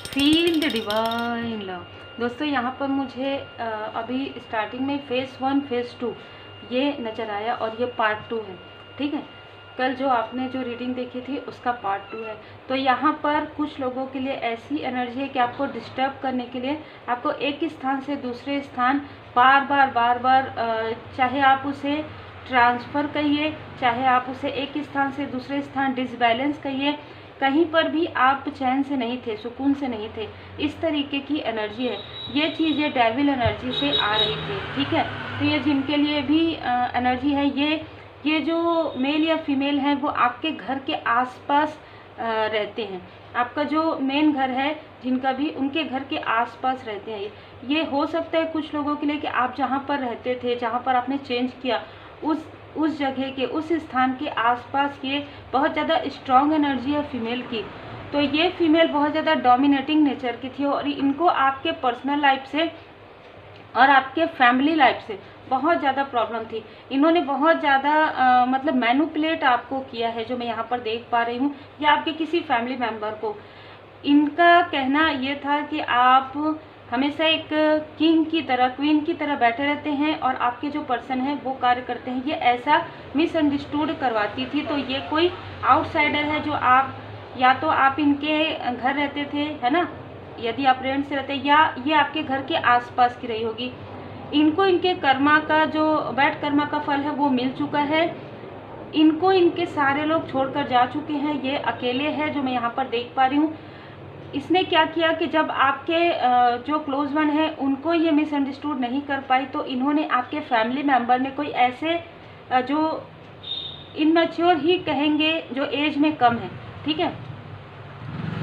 Feel the divine love. दोस्तों यहाँ पर मुझे अभी स्टार्टिंग में फेज़ 1 फेज़ 2 ये नज़र आया और ये पार्ट 2 है। ठीक है, कल जो आपने जो रीडिंग देखी थी उसका पार्ट 2 है। तो यहाँ पर कुछ लोगों के लिए ऐसी एनर्जी है कि आपको डिस्टर्ब करने के लिए आपको एक स्थान से दूसरे स्थान बार बार चाहे आप उसे ट्रांसफ़र कहिए, चाहे आप उसे एक स्थान से दूसरे स्थान डिसबैलेंस कहिए, कहीं पर भी आप चैन से नहीं थे, सुकून से नहीं थे, इस तरीके की एनर्जी है। ये चीज़ें डेविल एनर्जी से आ रही थी। ठीक है, तो ये जिनके लिए भी एनर्जी है, ये जो मेल या फीमेल हैं वो आपके घर के आसपास रहते हैं। आपका जो मेन घर है जिनका भी, उनके घर के आसपास रहते हैं। ये हो सकता है कुछ लोगों के लिए कि आप जहाँ पर रहते थे, जहाँ पर आपने चेंज किया, उस जगह के, उस स्थान के आसपास ये बहुत ज़्यादा स्ट्रॉन्ग एनर्जी है फीमेल की। तो ये फीमेल बहुत ज़्यादा डोमिनेटिंग नेचर की थी और इनको आपके पर्सनल लाइफ से और आपके फैमिली लाइफ से बहुत ज़्यादा प्रॉब्लम थी। इन्होंने बहुत ज़्यादा मतलब मैनिपुलेट आपको किया है, जो मैं यहाँ पर देख पा रही हूँ, या आपके किसी फैमिली मेम्बर को। इनका कहना ये था कि आप हमेशा एक किंग की तरह, क्वीन की तरह बैठे रहते हैं और आपके जो पर्सन है वो कार्य करते हैं। ये ऐसा मिसअंडरस्टूड करवाती थी। तो ये कोई आउटसाइडर है जो आप, या तो आप इनके घर रहते थे, है ना, यदि आप रेंट से रहते, या ये आपके घर के आसपास की रही होगी। इनको इनके कर्मा का, जो बैड कर्मा का फल है वो मिल चुका है। इनको इनके सारे लोग छोड़कर जा चुके हैं। ये अकेले है, जो मैं यहाँ पर देख पा रही हूँ। इसने क्या किया कि जब आपके जो क्लोज वन है उनको ये मिसअंडरस्टूड नहीं कर पाई, तो इन्होंने आपके फैमिली मेम्बर में कोई ऐसे जो इनमैच्योर ही कहेंगे, जो एज में कम है, ठीक है,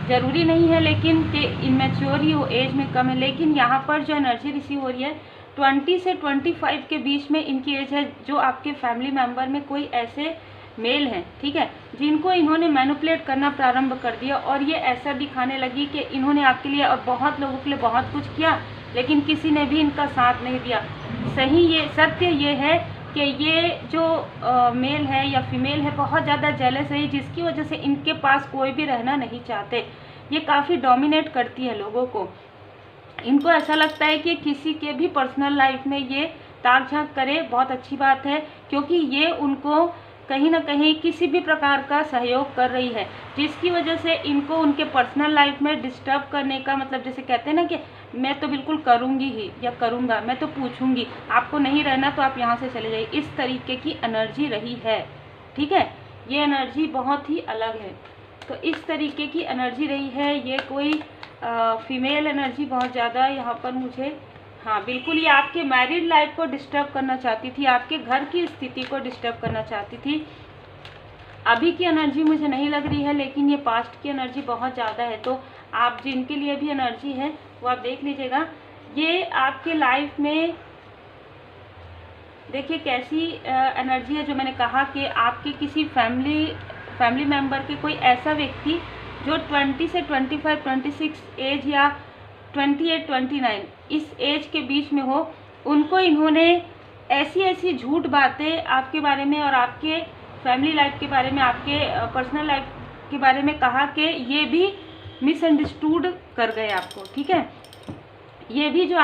ज़रूरी नहीं है लेकिन कि इनमैच्योर ही हो, एज में कम है, लेकिन यहाँ पर जो एनर्जी रिसीव हो रही है 20 से 25 के बीच में इनकी एज है। जो आपके फैमिली मेम्बर में कोई ऐसे मेल हैं, ठीक है, जिनको इन्होंने मैनिपुलेट करना प्रारंभ कर दिया और ये ऐसा दिखाने लगी कि इन्होंने आपके लिए और बहुत लोगों के लिए बहुत कुछ किया, लेकिन किसी ने भी इनका साथ नहीं दिया। सही, ये सत्य ये है कि ये जो मेल है या फीमेल है बहुत ज़्यादा जेलस है, जिसकी वजह से इनके पास कोई भी रहना नहीं चाहते। ये काफ़ी डोमिनेट करती है लोगों को। इनको ऐसा लगता है कि किसी के भी पर्सनल लाइफ में ये ताक झांक करे, बहुत अच्छी बात है, क्योंकि ये उनको कहीं ना कहीं किसी भी प्रकार का सहयोग कर रही है, जिसकी वजह से इनको उनके पर्सनल लाइफ में डिस्टर्ब करने का, मतलब जैसे कहते हैं ना कि मैं तो बिल्कुल करूँगी ही या करूँगा, मैं तो पूछूंगी, आपको नहीं रहना तो आप यहाँ से चले जाइए, इस तरीके की एनर्जी रही है। ठीक है, ये एनर्जी बहुत ही अलग है। तो इस तरीके की एनर्जी रही है। ये कोई फीमेल एनर्जी बहुत ज़्यादा यहाँ पर मुझे, हाँ बिल्कुल, ये आपके मैरिड लाइफ को डिस्टर्ब करना चाहती थी, आपके घर की स्थिति को डिस्टर्ब करना चाहती थी। अभी की एनर्जी मुझे नहीं लग रही है, लेकिन ये पास्ट की एनर्जी बहुत ज़्यादा है। तो आप जिनके लिए भी एनर्जी है वो आप देख लीजिएगा। ये आपके लाइफ में देखिए कैसी एनर्जी है, जो मैंने कहा कि आपके किसी फैमिली मेम्बर के कोई ऐसा व्यक्ति जो 20 से 25, 26 एज या 28, 29 इस एज के बीच में हो, उनको इन्होंने ऐसी झूठ बातें आपके बारे में और आपके फैमिली लाइफ के बारे में, आपके पर्सनल लाइफ के बारे में कहा कि ये भी मिसअंडरस्टूड कर गए आपको। ठीक है, ये भी जो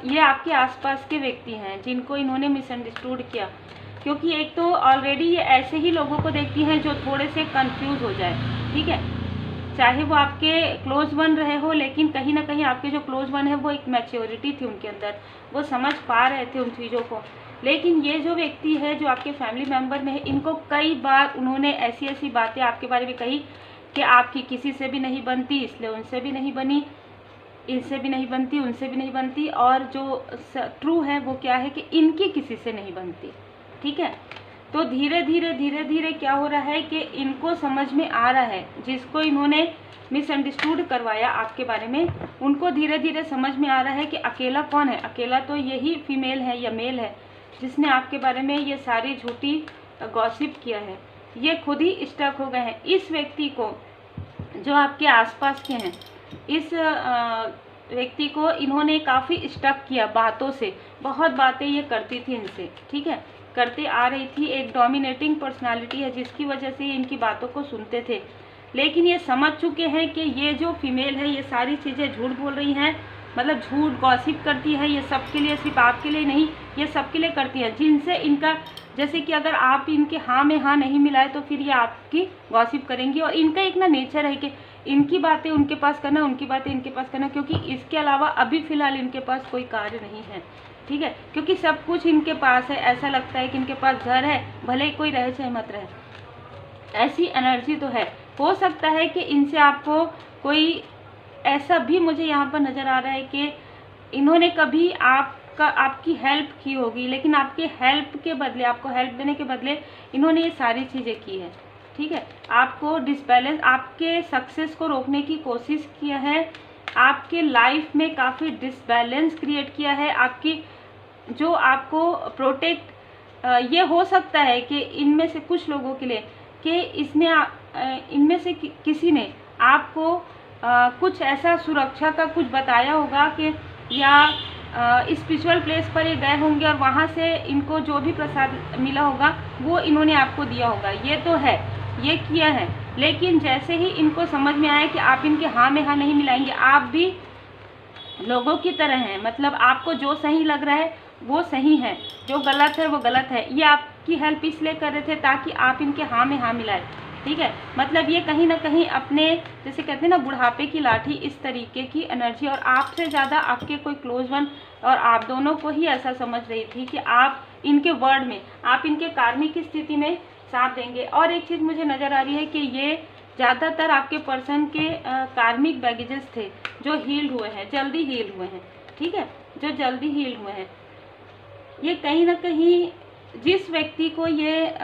ये आपके आसपास के व्यक्ति हैं जिनको इन्होंने मिसअंडरस्टूड किया, क्योंकि एक तो ऑलरेडी ये ऐसे ही लोगों को देखती हैं जो थोड़े से कंफ्यूज हो जाए। ठीक है, चाहे वो आपके क्लोज वन रहे हो, लेकिन कहीं ना कहीं आपके जो क्लोज वन है वो एक मैच्योरिटी थी उनके अंदर, वो समझ पा रहे थे उन चीज़ों को। लेकिन ये जो व्यक्ति है जो आपके फैमिली मेम्बर में है, इनको कई बार उन्होंने ऐसी बातें आपके बारे में कही कि आपकी किसी से भी नहीं बनती, इसलिए उनसे भी नहीं बनी, इनसे भी नहीं बनती, उनसे भी नहीं बनती, और जो ट्रू है वो क्या है कि इनकी किसी से नहीं बनती। ठीक है, तो धीरे धीरे क्या हो रहा है कि इनको समझ में आ रहा है, जिसको इन्होंने मिसअंडरस्टूड करवाया आपके बारे में, उनको धीरे धीरे समझ में आ रहा है कि अकेला कौन है। अकेला तो यही फीमेल है या मेल है जिसने आपके बारे में ये सारी झूठी गॉसिप किया है। ये खुद ही स्टक हो गए हैं। इस व्यक्ति को, जो आपके आसपास के हैं, इस व्यक्ति को इन्होंने काफ़ी स्टक किया बातों से। बहुत बातें ये करती थी इनसे, ठीक है, करते आ रही थी। एक डोमिनेटिंग पर्सनालिटी है जिसकी वजह से इनकी बातों को सुनते थे। लेकिन ये समझ चुके हैं कि ये जो फीमेल है ये सारी चीज़ें झूठ बोल रही हैं, मतलब झूठ गॉसिप करती है, ये सबके लिए, सिर्फ आपके लिए नहीं, ये सबके लिए करती है, जिनसे इनका, जैसे कि अगर आप इनके हाँ में हाँ नहीं मिलाए तो फिर ये आपकी गॉसिप करेंगी। और इनका एक ना नेचर है कि इनकी बातें उनके पास करना, उनकी बातें इनके पास करना, क्योंकि इसके अलावा अभी फ़िलहाल इनके पास कोई कार्य नहीं है, ठीक है, क्योंकि सब कुछ इनके पास है। ऐसा लगता है कि इनके पास घर है, भले ही कोई रहे चाहे मत रहे, ऐसी एनर्जी तो है। हो सकता है कि इनसे आपको कोई ऐसा भी मुझे यहाँ पर नज़र आ रहा है कि इन्होंने कभी आपकी हेल्प की होगी, लेकिन आपके हेल्प के बदले, आपको हेल्प देने के बदले इन्होंने ये सारी चीज़ें की है, ठीक है। आपको डिसबैलेंस, आपके सक्सेस को रोकने की कोशिश किया है, आपके लाइफ में काफ़ी डिसबैलेंस क्रिएट किया है, आपकी जो आपको प्रोटेक्ट, ये हो सकता है कि इनमें से कुछ लोगों के लिए कि इनमें से किसी ने आपको कुछ ऐसा सुरक्षा का कुछ बताया होगा कि या स्पिरिचुअल प्लेस पर ये गए होंगे और वहाँ से इनको जो भी प्रसाद मिला होगा वो इन्होंने आपको दिया होगा, ये तो है, ये किया है। लेकिन जैसे ही इनको समझ में आया कि आप इनके हाँ में हाँ नहीं मिलाएंगे, आप भी लोगों की तरह हैं, मतलब आपको जो सही लग रहा है वो सही है, जो गलत है वो गलत है, ये आपकी हेल्प इसलिए कर रहे थे ताकि आप इनके हाँ में हाँ मिलाएं, ठीक है। मतलब ये कहीं ना कहीं अपने, जैसे कहते हैं ना, बुढ़ापे की लाठी, इस तरीके की एनर्जी, और आपसे ज़्यादा आपके कोई क्लोज वन और आप दोनों को ही ऐसा समझ रही थी कि आप इनके वर्ड में, आप इनके कार्मिक स्थिति में साथ देंगे। और एक चीज़ मुझे नज़र आ रही है कि ये ज़्यादातर आपके पर्सन के कार्मिक बैगेजेस थे जो हील हुए हैं, जल्दी हील हुए हैं, ठीक है, जो जल्दी हील हुए हैं। ये कहीं ना कहीं जिस व्यक्ति को ये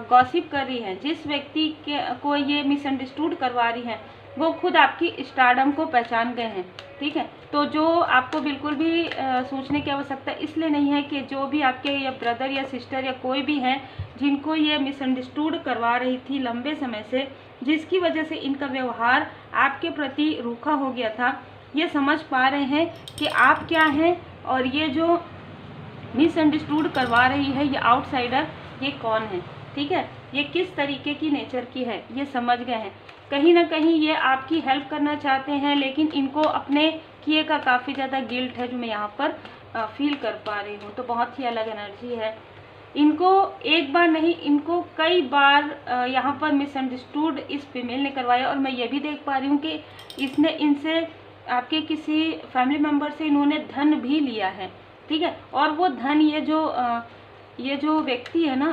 गॉसिप कर रही है, जिस व्यक्ति को ये मिसअंडरस्टूड करवा रही है, वो खुद आपकी स्टारडम को पहचान गए हैं, ठीक है। तो जो आपको बिल्कुल भी सोचने की आवश्यकता इसलिए नहीं है कि जो भी आपके या ब्रदर या सिस्टर या कोई भी हैं जिनको ये मिसअंडरस्टूड करवा रही थी लंबे समय से, जिसकी वजह से इनका व्यवहार आपके प्रति रूखा हो गया था, ये समझ पा रहे हैं कि आप क्या हैं, और ये जो मिसअंडरस्टूड करवा रही है, ये आउटसाइडर, ये कौन है, ठीक है, ये किस तरीके की नेचर की है, ये समझ गए हैं। कहीं ना कहीं ये आपकी हेल्प करना चाहते हैं, लेकिन इनको अपने किए का काफ़ी ज़्यादा गिल्ट है, जो मैं यहाँ पर फील कर पा रही हूँ। तो बहुत ही अलग एनर्जी है। इनको एक बार नहीं, इनको कई बार यहाँ पर मिसअंडरस्टूड इस फीमेल ने करवाया। और मैं ये भी देख पा रही हूँ कि इसने इनसे, आपके किसी फैमिली मेम्बर से इन्होंने धन भी लिया है, ठीक है। और वो धन, ये जो व्यक्ति है ना,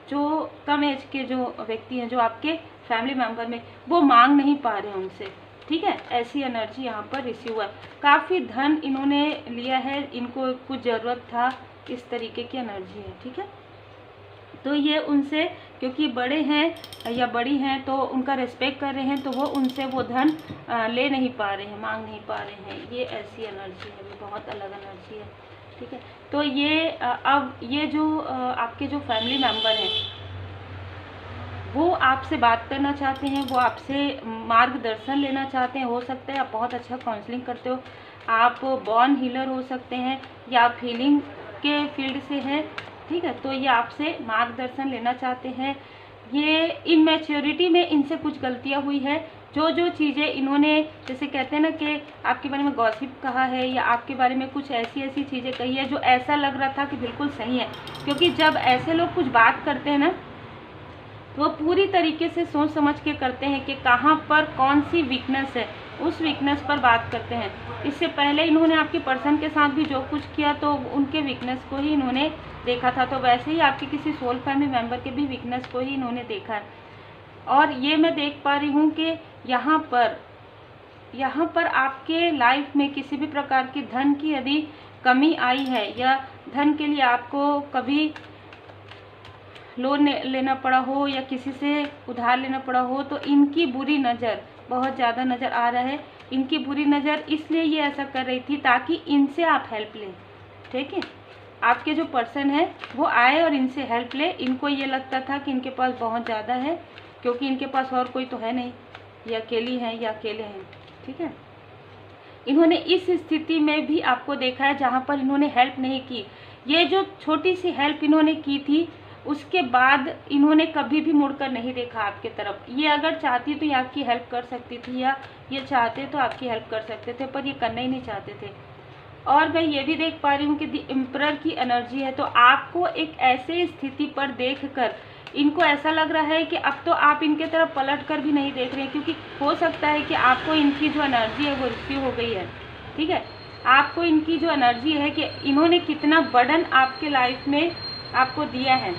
जो कम एज के जो व्यक्ति हैं, जो आपके फैमिली मेम्बर में, वो मांग नहीं पा रहे हैं उनसे, ठीक है। ऐसी एनर्जी यहाँ पर रिसीव हुआ। काफ़ी धन इन्होंने लिया है, इनको कुछ ज़रूरत था, इस तरीके की एनर्जी है, ठीक है। तो ये उनसे, क्योंकि बड़े हैं या बड़ी हैं, तो उनका रिस्पेक्ट कर रहे हैं, तो वो उनसे वो धन ले नहीं पा रहे हैं, मांग नहीं पा रहे हैं। ये ऐसी एनर्जी है, वो बहुत अलग एनर्जी है, ठीक है। तो ये अब ये जो आपके जो फैमिली मेम्बर हैं, वो आपसे बात करना चाहते हैं, वो आपसे मार्गदर्शन लेना चाहते हैं। हो सकता है आप बहुत अच्छा काउंसलिंग करते हो, आप बॉर्न हीलर हो सकते हैं, या आप हीलिंग के फील्ड से हैं, ठीक है। तो ये आपसे मार्गदर्शन लेना चाहते हैं। ये इनमेच्योरिटी में इनसे कुछ गलतियां हुई है, जो चीज़ें इन्होंने, जैसे कहते हैं ना कि आपके बारे में गॉसिप कहा है, या आपके बारे में कुछ ऐसी चीज़ें कही है जो ऐसा लग रहा था कि बिल्कुल सही है। क्योंकि जब ऐसे लोग कुछ बात करते हैं ना, तो वो पूरी तरीके से सोच समझ के करते हैं कि कहाँ पर कौन सी वीकनेस है, उस वीकनेस पर बात करते हैं। इससे पहले इन्होंने आपके पर्सन के साथ भी जो कुछ किया, तो उनके वीकनेस को ही इन्होंने देखा था। तो वैसे ही आपके किसी सोल फैमिली मेम्बर के भी वीकनेस को ही इन्होंने देखा है। और ये मैं देख पा रही हूँ कि यहाँ पर आपके लाइफ में किसी भी प्रकार की धन की यदि कमी आई है, या धन के लिए आपको कभी लोन लेना पड़ा हो, या किसी से उधार लेना पड़ा हो, तो इनकी बुरी नज़र बहुत ज़्यादा नज़र आ रहा है। इनकी बुरी नज़र इसलिए ये ऐसा कर रही थी ताकि इनसे आप हेल्प लें, ठीक है। आपके जो पर्सन है वो आए और इनसे हेल्प ले। इनको ये लगता था कि इनके पास बहुत ज़्यादा है, क्योंकि इनके पास और कोई तो है नहीं, या अकेली हैं या अकेले हैं, ठीक है। इन्होंने इस स्थिति में भी आपको देखा है जहाँ पर इन्होंने हेल्प नहीं की। ये जो छोटी सी हेल्प इन्होंने की थी, उसके बाद इन्होंने कभी भी मुड़कर नहीं देखा आपके तरफ। ये अगर चाहती तो ये आपकी हेल्प कर सकती थी, या ये चाहते तो आपकी हेल्प कर सकते थे, पर ये करना ही नहीं चाहते थे। और मैं ये भी देख पा रही हूँ कि दी एम्परर की एनर्जी है, तो आपको एक ऐसे स्थिति पर देखकर इनको ऐसा लग रहा है कि अब तो आप इनके तरफ पलट कर भी नहीं देख रहे हैं, क्योंकि हो सकता है कि आपको इनकी जो एनर्जी है वो रिसीव हो गई है। ठीक है, आपको इनकी जो एनर्जी है कि इन्होंने कितना बर्डन आपके लाइफ में आपको दिया है।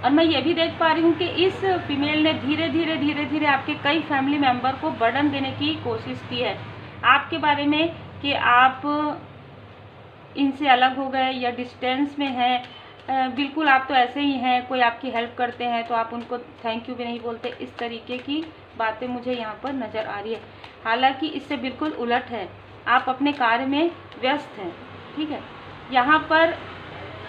और मैं ये भी देख पा रही हूँ कि इस फीमेल ने धीरे धीरे धीरे धीरे आपके कई फैमिली मेम्बर को बर्डन देने की कोशिश की है आपके बारे में, कि आप इनसे अलग हो गए या डिस्टेंस में हैं, बिल्कुल आप तो ऐसे ही हैं, कोई आपकी हेल्प करते हैं तो आप उनको थैंक यू भी नहीं बोलते। इस तरीके की बातें मुझे यहाँ पर नज़र आ रही है। हालांकि इससे बिल्कुल उलट है, आप अपने कार्य में व्यस्त हैं। ठीक है, यहाँ पर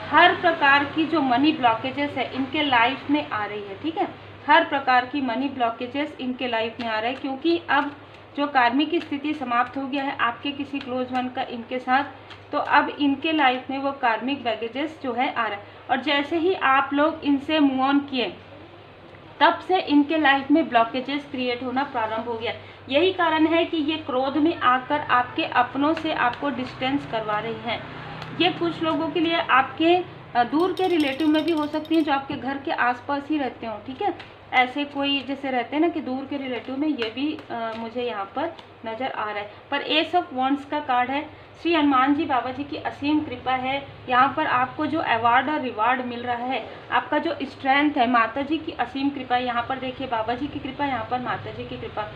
हर प्रकार की जो मनी ब्लॉकेजेस है इनके लाइफ में आ रही है। ठीक है, हर प्रकार की मनी ब्लॉकेजेस इनके लाइफ में आ रहा है, क्योंकि अब जो कार्मिक की स्थिति समाप्त हो गया है आपके किसी क्लोज वन का इनके साथ, तो अब इनके लाइफ में वो कार्मिक बैगेजेस जो है आ रहा है। और जैसे ही आप लोग इनसे मूव ऑन किए, तब से इनके लाइफ में ब्लॉकेजेस क्रिएट होना प्रारंभ हो गया। यही कारण है कि ये क्रोध में आकर आपके अपनों से आपको डिस्टेंस करवा रही हैं। ये कुछ लोगों के लिए आपके दूर के रिलेटिव में भी हो सकती हैं, जो आपके घर के आसपास ही रहते हो। ठीक है, ऐसे कोई जैसे रहते हैं ना कि दूर के रिलेटिव में, ये भी मुझे यहाँ पर नज़र आ रहा है। पर एस ऑफ वॉन्ड्स का कार्ड है, श्री हनुमान जी बाबा जी की असीम कृपा है। यहाँ पर आपको जो अवार्ड और रिवार्ड मिल रहा है, आपका जो स्ट्रेंथ है, माता जी की असीम कृपा। यहाँ पर देखिए बाबा जी की कृपा, यहाँ पर माता जी की कृपा।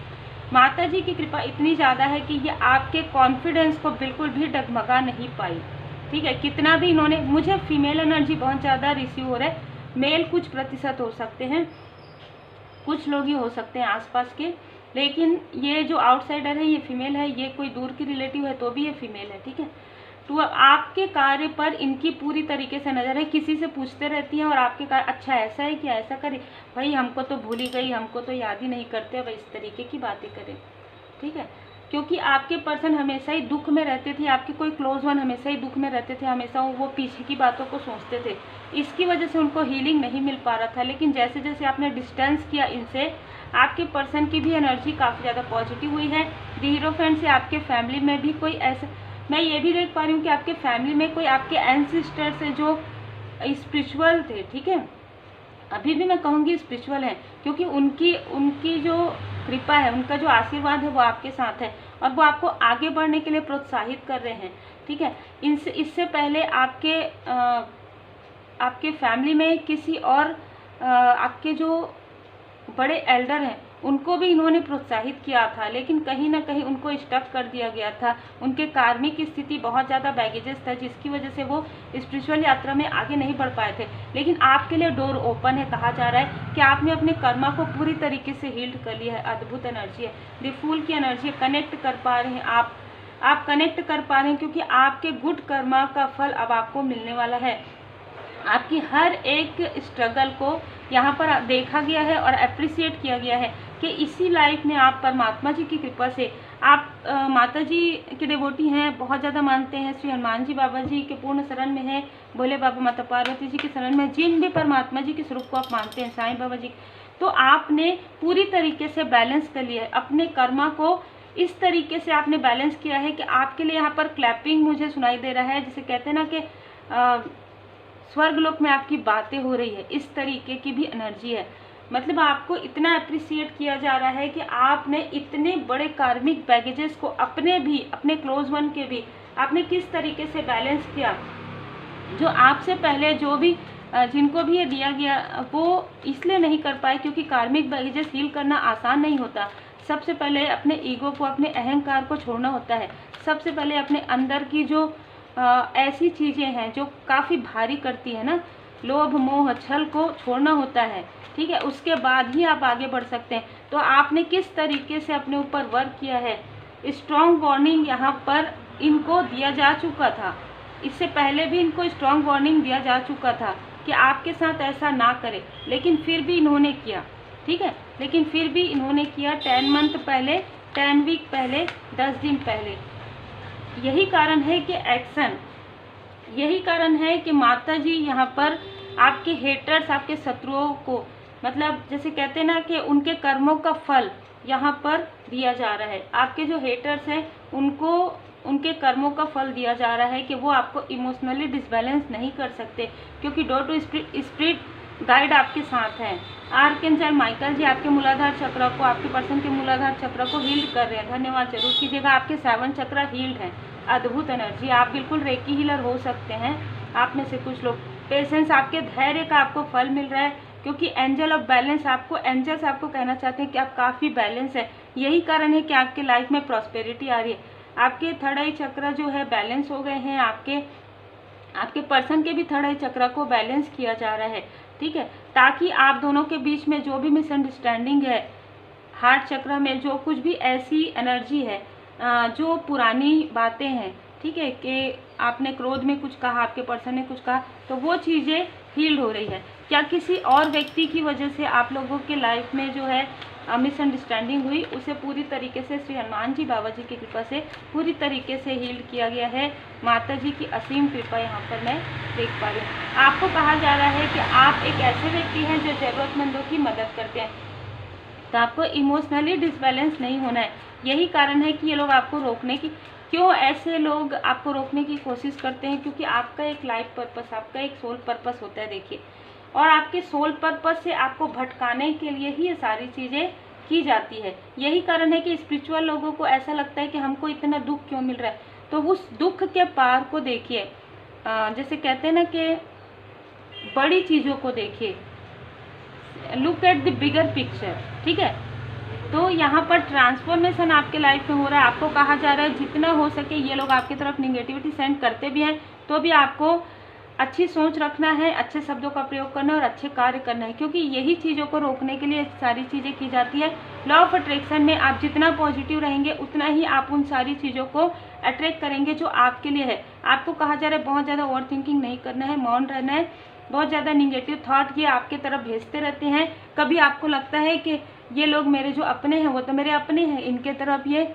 माता जी की कृपा इतनी ज़्यादा है कि ये आपके कॉन्फिडेंस को बिल्कुल भी डगमगा नहीं पाई। ठीक है, कितना भी इन्होंने, मुझे फीमेल एनर्जी बहुत ज़्यादा रिसीव हो रहा है। मेल कुछ प्रतिशत हो सकते हैं, कुछ लोग ही हो सकते हैं आसपास के, लेकिन ये जो आउटसाइडर है ये फीमेल है, ये कोई दूर की रिलेटिव है तो भी ये फीमेल है। ठीक है, तो आपके कार्य पर इनकी पूरी तरीके से नज़र है। किसी से पूछते रहती हैं और आपके कार्य अच्छा ऐसा है कि ऐसा करे, भाई हमको तो भूल ही गई, हमको तो याद ही नहीं करते, भाई इस तरीके की बातें करें। ठीक है, क्योंकि आपके पर्सन हमेशा ही दुख में रहते थे, आपके कोई क्लोज वन हमेशा ही दुख में रहते थे, हमेशा वो पीछे की बातों को सोचते थे, इसकी वजह से उनको हीलिंग नहीं मिल पा रहा था। लेकिन जैसे जैसे आपने डिस्टेंस किया इनसे, आपके पर्सन की भी एनर्जी काफ़ी ज़्यादा पॉजिटिव हुई है। द हीरो फ्रेंड से आपके फैमिली में भी कोई ऐसा, मैं ये भी देख पा रही हूँ कि आपके फैमिली में कोई आपके एंसेस्टर्स हैं जो स्पिरिचुअल थे। ठीक है, अभी भी मैं कहूँगी स्पिरिचुअल है, क्योंकि उनकी जो कृपा है, उनका जो आशीर्वाद है वो आपके साथ है और वो आपको आगे बढ़ने के लिए प्रोत्साहित कर रहे हैं। ठीक है, इससे पहले आपके फैमिली में किसी और आपके जो बड़े एल्डर हैं उनको भी इन्होंने प्रोत्साहित किया था, लेकिन कहीं ना कहीं उनको स्टक कर दिया गया था। उनके कार्मिक की स्थिति बहुत ज़्यादा बैगेजेस था, जिसकी वजह से वो स्पिरिचुअल यात्रा में आगे नहीं बढ़ पाए थे। लेकिन आपके लिए डोर ओपन है, कहा जा रहा है कि आपने अपने कर्मा को पूरी तरीके से हील्ड कर लिया है। अद्भुत एनर्जी है, द फूल की एनर्जी है, कनेक्ट कर पा रहे हैं आप कनेक्ट कर पा रहे हैं, क्योंकि आपके गुड कर्मा का फल अब आपको मिलने वाला है। आपकी हर एक स्ट्रगल को यहाँ पर देखा गया है और अप्रिसिएट किया गया है कि इसी लाइफ में आप परमात्मा जी की कृपा से, आप माता जी के डिवोटी हैं, बहुत ज़्यादा मानते हैं, श्री हनुमान जी बाबा जी के पूर्ण शरण में हैं, भोले बाबा माता पार्वती जी के शरण में, जिन भी परमात्मा जी के स्वरूप को आप मानते हैं, साईं बाबा जी, तो आपने पूरी तरीके से बैलेंस कर लिया है अपने कर्मा को। इस तरीके से आपने बैलेंस किया है कि आपके लिए यहाँ पर क्लैपिंग मुझे सुनाई दे रहा है, जिसे कहते हैं ना कि स्वर्गलोक में आपकी बातें हो रही है। इस तरीके की भी एनर्जी है, मतलब आपको इतना अप्रिसिएट किया जा रहा है कि आपने इतने बड़े कार्मिक बैगेजेस को अपने क्लोज वन के भी आपने किस तरीके से बैलेंस किया। जो आपसे पहले जिनको भी ये दिया गया वो इसलिए नहीं कर पाए क्योंकि कार्मिक बैगेजेस हील करना आसान नहीं होता। सबसे पहले अपने ईगो को, अपने अहंकार को छोड़ना होता है। सबसे पहले अपने अंदर की जो ऐसी चीज़ें हैं जो काफ़ी भारी करती है ना, लोभ मोह छल को छोड़ना होता है। ठीक है, उसके बाद ही आप आगे बढ़ सकते हैं। तो आपने किस तरीके से अपने ऊपर वर्क किया है, स्ट्रॉन्ग वार्निंग यहाँ पर इनको दिया जा चुका था। इससे पहले भी इनको स्ट्रॉन्ग वार्निंग दिया जा चुका था कि आपके साथ ऐसा ना करें, लेकिन फिर भी इन्होंने किया। ठीक है, लेकिन फिर भी इन्होंने किया 10 मंथ पहले, 10 वीक पहले, 10 दिन पहले। यही कारण है कि एक्शन, यही कारण है कि माता जी यहाँ पर आपके हेटर्स, आपके शत्रुओं को, मतलब जैसे कहते हैं ना कि उनके कर्मों का फल यहाँ पर दिया जा रहा है। आपके जो हेटर्स हैं उनको उनके कर्मों का फल दिया जा रहा है कि वो आपको इमोशनली डिसबैलेंस नहीं कर सकते, क्योंकि डोर टू स्पिरिट गाइड आपके साथ हैं। आर्कएंजल माइकल जी आपके मूलाधार चक्र को, आपके पर्सन के मूलाधार चक्र को हील कर रहे हैं। धन्यवाद जरूर कीजिएगा। आपके 7 चक्र हील्ड हैं। अद्भुत एनर्जी। आप बिल्कुल रेकी हीलर हो सकते हैं। आप में से कुछ लोग पेशेंस, आपके धैर्य का आपको फल मिल रहा है, क्योंकि एंजल ऑफ बैलेंस एंजल्स आपको कहना चाहते हैं कि आप काफ़ी बैलेंस है। यही कारण है कि आपके लाइफ में प्रॉस्पेरिटी आ रही है। आपके थर्ड आई चक्र जो है बैलेंस हो गए हैं। आपके पर्सन के भी थर्ड आई चक्र को बैलेंस किया जा रहा है, ठीक है, ताकि आप दोनों के बीच में जो भी मिसअंडरस्टैंडिंग है, हार्ट चक्र में जो कुछ भी ऐसी एनर्जी है, जो पुरानी बातें हैं, ठीक है, कि आपने क्रोध में कुछ कहा, आपके पर्सन ने कुछ कहा, तो वो चीज़ें हील्ड हो रही है। क्या किसी और व्यक्ति की वजह से आप लोगों के लाइफ में जो है मिसअंडरस्टैंडिंग हुई, उसे पूरी तरीके से श्री हनुमान जी बाबा जी की कृपा से पूरी तरीके से हील्ड किया गया है। माता जी की असीम कृपा यहाँ पर मैं देख पा रही हूँ। आपको कहा जा रहा है कि आप एक ऐसे व्यक्ति हैं जो ज़रूरतमंदों की मदद करते हैं, तो आपको इमोशनली डिसबैलेंस नहीं होना है। यही कारण है कि ये लोग आपको रोकने की, क्यों ऐसे लोग आपको रोकने की कोशिश करते हैं, क्योंकि आपका एक लाइफ पर्पस, आपका एक सोल पर्पस होता है, देखिए, और आपके सोल पर्पस से आपको भटकाने के लिए ही ये सारी चीज़ें की जाती है। यही कारण है कि स्पिरिचुअल लोगों को ऐसा लगता है कि हमको इतना दुख क्यों मिल रहा है। तो उस दुख के पार को देखिए, जैसे कहते हैं ना कि बड़ी चीज़ों को देखिए, look at the bigger picture, ठीक है। तो यहाँ पर ट्रांसफॉर्मेशन आपके लाइफ में हो रहा है। आपको कहा जा रहा है जितना हो सके, ये लोग आपकी तरफ निगेटिविटी सेंड करते भी हैं तो भी आपको अच्छी सोच रखना है, अच्छे शब्दों का प्रयोग करना है और अच्छे कार्य करना है, क्योंकि यही चीज़ों को रोकने के लिए सारी चीज़ें की जाती है। लॉ ऑफ अट्रैक्शन में आप जितना पॉजिटिव रहेंगे उतना ही आप उन सारी चीज़ों को अट्रैक्ट करेंगे जो आपके लिए है। आपको कहा जा रहा है बहुत ज़्यादा ओवर थिंकिंग नहीं करना है, मौन रहना है। बहुत ज़्यादा निगेटिव थॉट ये आपके तरफ भेजते रहते हैं। कभी आपको लगता है कि ये लोग मेरे जो अपने हैं वो तो मेरे अपने हैं, इनके तरफ ये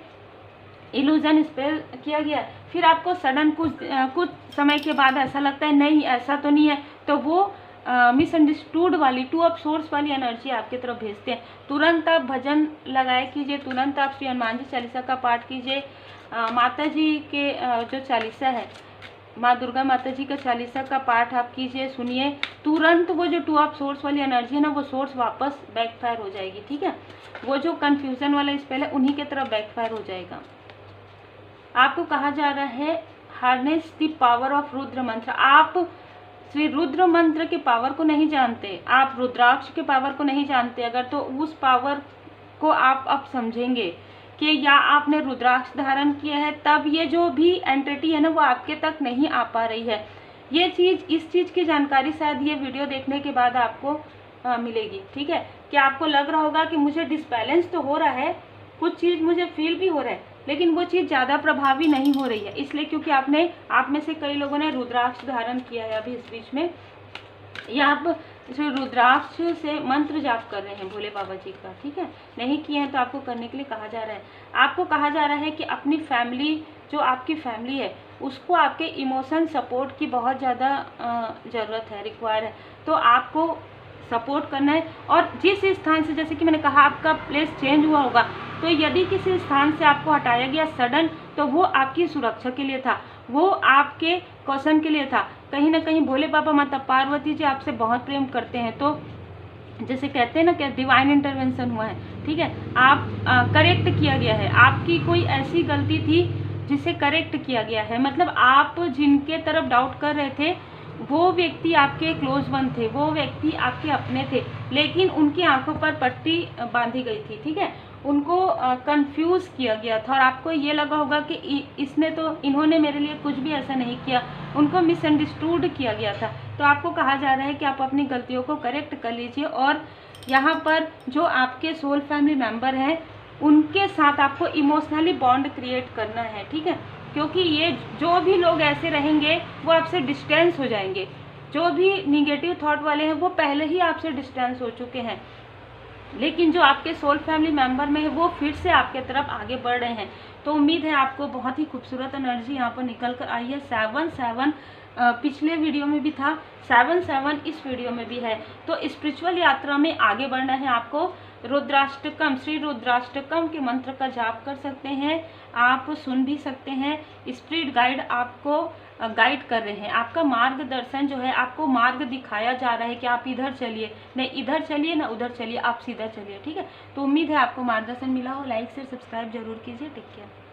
इल्यूजन स्पेल किया गया, फिर आपको सडन कुछ समय के बाद ऐसा लगता है नहीं ऐसा तो नहीं है, तो वो मिसअंडरस्टूड वाली, टू ऑफ सोर्स वाली एनर्जी आपकी तरफ भेजते हैं। तुरंत आप भजन लगाए कीजिए, तुरंत आप श्री हनुमान जी चालीसा का पाठ कीजिए। माता जी के जो चालीसा है, माँ दुर्गा माता जी का चालीसा का पाठ आप कीजिए, सुनिए, तुरंत वो जो टू ऑफ सोर्स वाली एनर्जी है ना, वो सोर्स वापस बैकफायर हो जाएगी, ठीक है। वो जो कन्फ्यूजन वाला स्पेल है उन्हीं की तरफ बैकफायर हो जाएगा। आपको कहा जा रहा है harness the power of Rudra मंत्र। आप श्री रुद्र मंत्र के पावर को नहीं जानते, आप रुद्राक्ष के पावर को नहीं जानते, अगर तो उस पावर को आप अब समझेंगे कि या आपने रुद्राक्ष धारण किया है, तब ये जो भी एंटिटी है ना वो आपके तक नहीं आ पा रही है। ये चीज़, इस चीज़ की जानकारी शायद ये वीडियो देखने के बाद आपको मिलेगी, ठीक है। कि आपको लग रहा होगा कि मुझे डिसबैलेंस तो हो रहा है, कुछ चीज़ मुझे फील भी हो रहा है, लेकिन वो चीज़ ज़्यादा प्रभावी नहीं हो रही है, इसलिए क्योंकि आप में से कई लोगों ने रुद्राक्ष धारण किया है अभी इस बीच में, या आप रुद्राक्ष से मंत्र जाप कर रहे हैं भोले बाबा जी का, ठीक है। नहीं किए हैं तो आपको करने के लिए कहा जा रहा है। आपको कहा जा रहा है कि अपनी फैमिली, जो आपकी फैमिली है, उसको आपके इमोशन सपोर्ट की बहुत ज़्यादा ज़रूरत है, रिक्वायर है, तो आपको सपोर्ट करना है। और जिस स्थान से, जैसे कि मैंने कहा, आपका प्लेस चेंज हुआ होगा, तो यदि किसी स्थान से आपको हटाया गया सडन, तो वो आपकी सुरक्षा के लिए था, वो आपके कौशन के लिए था। कहीं ना कहीं भोले बाबा माता पार्वती जी आपसे बहुत प्रेम करते हैं, तो जैसे कहते हैं ना कि डिवाइन इंटरवेंशन हुआ है, ठीक है। आप करेक्ट किया गया है, आपकी कोई ऐसी गलती थी जिसे करेक्ट किया गया है। मतलब आप जिनके तरफ डाउट कर रहे थे वो व्यक्ति आपके क्लोज वन थे, वो व्यक्ति आपके अपने थे, लेकिन उनकी आंखों पर पट्टी बांधी गई थी, ठीक है। उनको कंफ्यूज किया गया था और आपको ये लगा होगा कि इन्होंने मेरे लिए कुछ भी ऐसा नहीं किया, उनको मिसअंडरस्टूड किया गया था। तो आपको कहा जा रहा है कि आप अपनी गलतियों को करेक्ट कर लीजिए, और यहाँ पर जो आपके सोल फैमिली मेम्बर हैं उनके साथ आपको इमोशनली बॉन्ड क्रिएट करना है, ठीक है। क्योंकि ये जो भी लोग ऐसे रहेंगे वो आपसे डिस्टेंस हो जाएंगे, जो भी निगेटिव थॉट वाले हैं वो पहले ही आपसे डिस्टेंस हो चुके हैं। लेकिन जो आपके सोल फैमिली मेंबर में है वो फिर से आपके तरफ आगे बढ़ रहे हैं। तो उम्मीद है आपको बहुत ही खूबसूरत एनर्जी यहाँ पर निकल कर आई है। 7-7 पिछले वीडियो में भी था, 7-7 इस वीडियो में भी है। तो स्पिरिचुअल यात्रा में आगे बढ़ना है आपको। रुद्राष्टकम, श्री रुद्राष्टकम के मंत्र का जाप कर सकते हैं, आप सुन भी सकते हैं। स्पिरिट गाइड आपको गाइड कर रहे हैं, आपका मार्गदर्शन जो है, आपको मार्ग दिखाया जा रहा है कि आप इधर चलिए, नहीं इधर चलिए ना उधर चलिए, आप सीधा चलिए। ठीक है, तो उम्मीद है आपको मार्गदर्शन मिला हो। लाइक शेयर सब्सक्राइब जरूर कीजिए। Take care.